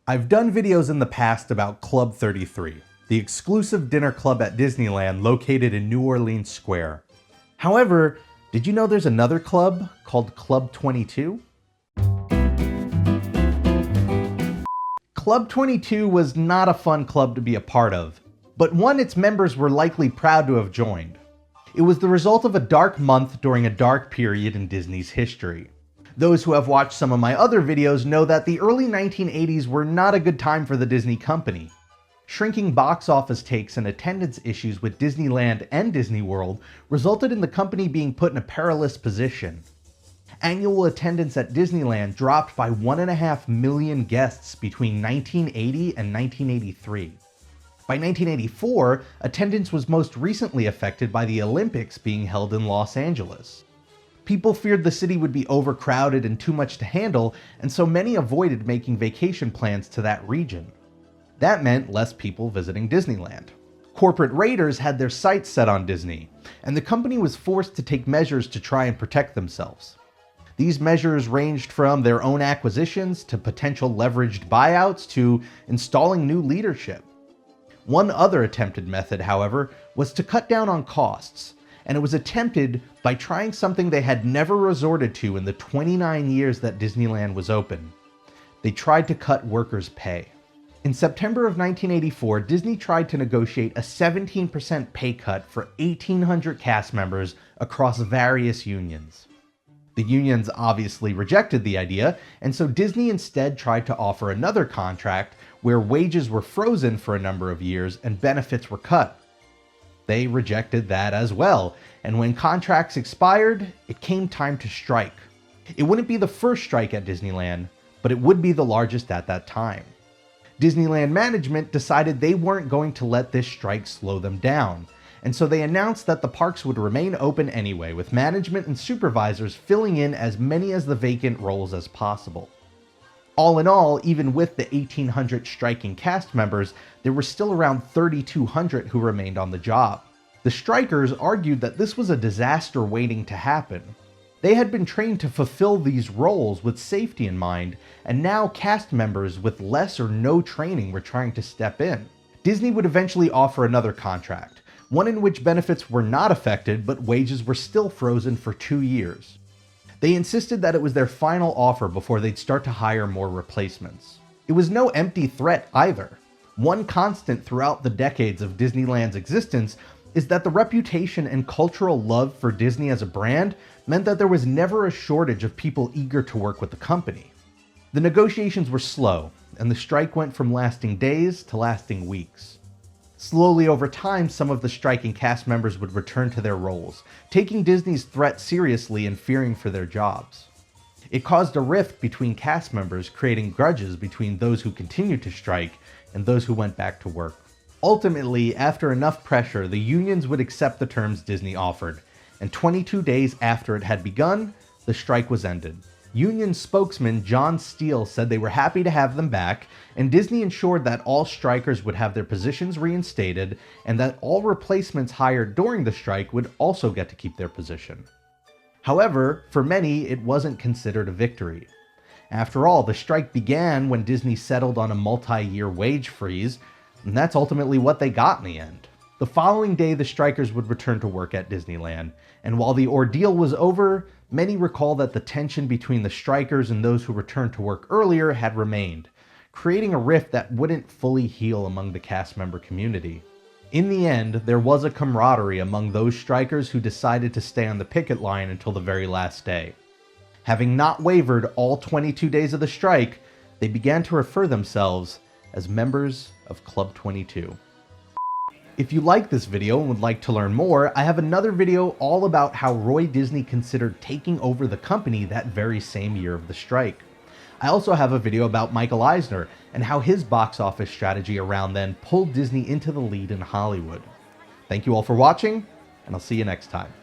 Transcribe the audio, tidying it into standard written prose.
I've done videos in the past about Club 33, the exclusive dinner club at Disneyland located in New Orleans Square. However, did you know there's another club called Club 22? Club 22 was not a fun club to be a part of, but one its members were likely proud to have joined. It was the result of a dark month during a dark period in Disney's history. Those who have watched some of my other videos know that the early 1980s were not a good time for the Disney company. Shrinking box office takes and attendance issues with Disneyland and Disney World resulted in the company being put in a perilous position. Annual attendance at Disneyland dropped by 1.5 million guests between 1980 and 1983. By 1984, attendance was most recently affected by the Olympics being held in Los Angeles. People feared the city would be overcrowded and too much to handle, and so many avoided making vacation plans to that region. That meant less people visiting Disneyland. Corporate raiders had their sights set on Disney, and the company was forced to take measures to try and protect themselves. These measures ranged from their own acquisitions to potential leveraged buyouts to installing new leadership. One other attempted method, however, was to cut down on costs, and it was attempted by trying something they had never resorted to in the 29 years that Disneyland was open. They tried to cut workers' pay. In September of 1984, Disney tried to negotiate a 17% pay cut for 1,800 cast members across various unions. The unions obviously rejected the idea, and so Disney instead tried to offer another contract where wages were frozen for a number of years and benefits were cut. They rejected that as well, and when contracts expired, it came time to strike. It wouldn't be the first strike at Disneyland, but it would be the largest at that time. Disneyland management decided they weren't going to let this strike slow them down, and so they announced that the parks would remain open anyway, with management and supervisors filling in as many of the vacant roles as possible. All in all, even with the 1,800 striking cast members, there were still around 3,200 who remained on the job. The strikers argued that this was a disaster waiting to happen. They had been trained to fulfill these roles with safety in mind, and now cast members with less or no training were trying to step in. Disney would eventually offer another contract, one in which benefits were not affected but wages were still frozen for 2 years. They insisted that it was their final offer before they'd start to hire more replacements. It was no empty threat either. One constant throughout the decades of Disneyland's existence is that the reputation and cultural love for Disney as a brand meant that there was never a shortage of people eager to work with the company. The negotiations were slow, and the strike went from lasting days to lasting weeks. Slowly over time, some of the striking cast members would return to their roles, taking Disney's threat seriously and fearing for their jobs. It caused a rift between cast members, creating grudges between those who continued to strike and those who went back to work. Ultimately, after enough pressure, the unions would accept the terms Disney offered, and 22 days after it had begun, the strike was ended. Union spokesman John Steele said they were happy to have them back, and Disney ensured that all strikers would have their positions reinstated and that all replacements hired during the strike would also get to keep their position. However, for many, it wasn't considered a victory. After all, the strike began when Disney settled on a multi-year wage freeze, and that's ultimately what they got in the end. The following day, the strikers would return to work at Disneyland, and while the ordeal was over, many recall that the tension between the strikers and those who returned to work earlier had remained, creating a rift that wouldn't fully heal among the cast member community. In the end, there was a camaraderie among those strikers who decided to stay on the picket line until the very last day. Having not wavered all 22 days of the strike, they began to refer themselves as members of Club 22. If you like this video and would like to learn more, I have another video all about how Roy Disney considered taking over the company that very same year of the strike. I also have a video about Michael Eisner and how his box office strategy around then pulled Disney into the lead in Hollywood. Thank you all for watching, and I'll see you next time.